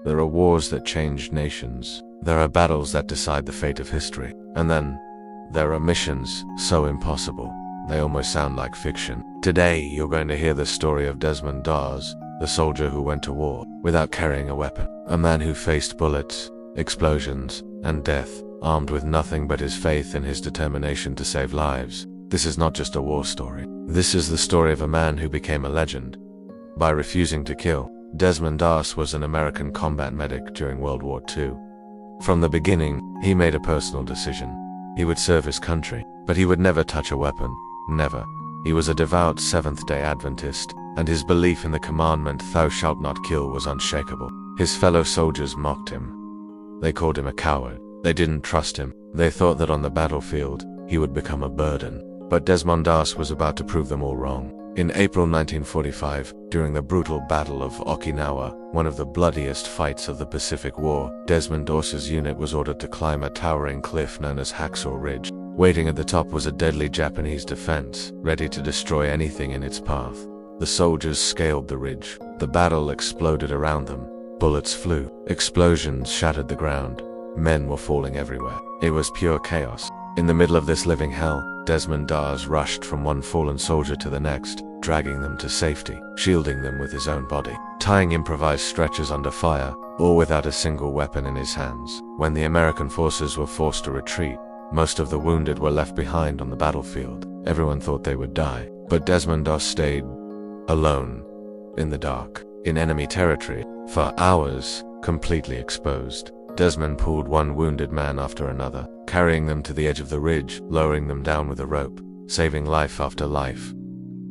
There are wars that change nations. There are battles that decide the fate of history. And then, there are missions so impossible, they almost sound like fiction. Today, you're going to hear the story of Desmond Doss, the soldier who went to war without carrying a weapon. A man who faced bullets, explosions, and death, armed with nothing but his faith and his determination to save lives. This is not just a war story. This is the story of a man who became a legend by refusing to kill. Desmond Doss was an American combat medic during World War II. From the beginning, he made a personal decision. He would serve his country, but he would never touch a weapon. Never. He was a devout Seventh-day Adventist, and his belief in the commandment, "Thou shalt not kill," was unshakable. His fellow soldiers mocked him. They called him a coward. They didn't trust him. They thought that on the battlefield, he would become a burden. But Desmond Doss was about to prove them all wrong. In April 1945, during the brutal Battle of Okinawa, one of the bloodiest fights of the Pacific War, Desmond Doss's unit was ordered to climb a towering cliff known as Hacksaw Ridge. Waiting at the top was a deadly Japanese defense, ready to destroy anything in its path. The soldiers scaled the ridge. The battle exploded around them. Bullets flew. Explosions shattered the ground. Men were falling everywhere. It was pure chaos. In the middle of this living hell, Desmond Doss rushed from one fallen soldier to the next, dragging them to safety, shielding them with his own body, tying improvised stretchers under fire, all without a single weapon in his hands. When the American forces were forced to retreat, most of the wounded were left behind on the battlefield. Everyone thought they would die, but Desmond Doss stayed alone, in the dark, in enemy territory, for hours, completely exposed. Desmond pulled one wounded man after another, carrying them to the edge of the ridge, lowering them down with a rope, saving life after life.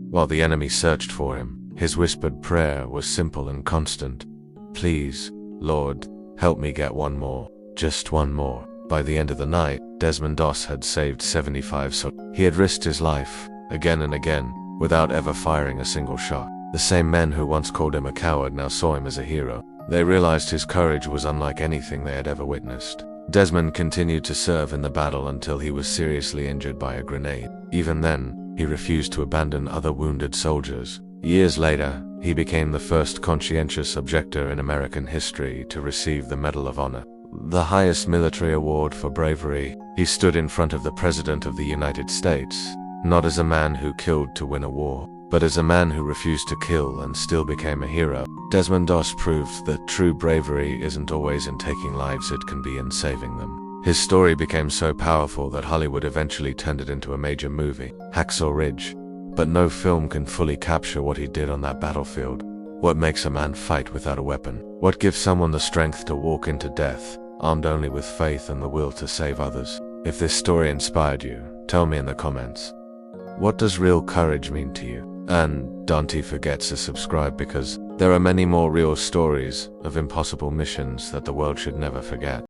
While the enemy searched for him, his whispered prayer was simple and constant. "Please, Lord, help me get one more. Just one more." By the end of the night, Desmond Doss had saved 75 soldiers. He had risked his life, again and again, without ever firing a single shot. The same men who once called him a coward now saw him as a hero. They realized his courage was unlike anything they had ever witnessed. Desmond continued to serve in the battle until he was seriously injured by a grenade. Even then, he refused to abandon other wounded soldiers. Years later, he became the first conscientious objector in American history to receive the Medal of Honor, the highest military award for bravery. He stood in front of the President of the United States, not as a man who killed to win a war, but as a man who refused to kill and still became a hero. Desmond Doss proved that true bravery isn't always in taking lives, it can be in saving them. His story became so powerful that Hollywood eventually turned it into a major movie, Hacksaw Ridge. But no film can fully capture what he did on that battlefield. What makes a man fight without a weapon? What gives someone the strength to walk into death, armed only with faith and the will to save others? If this story inspired you, tell me in the comments. What does real courage mean to you? And don't forget to subscribe, because there are many more real stories of impossible missions that the world should never forget.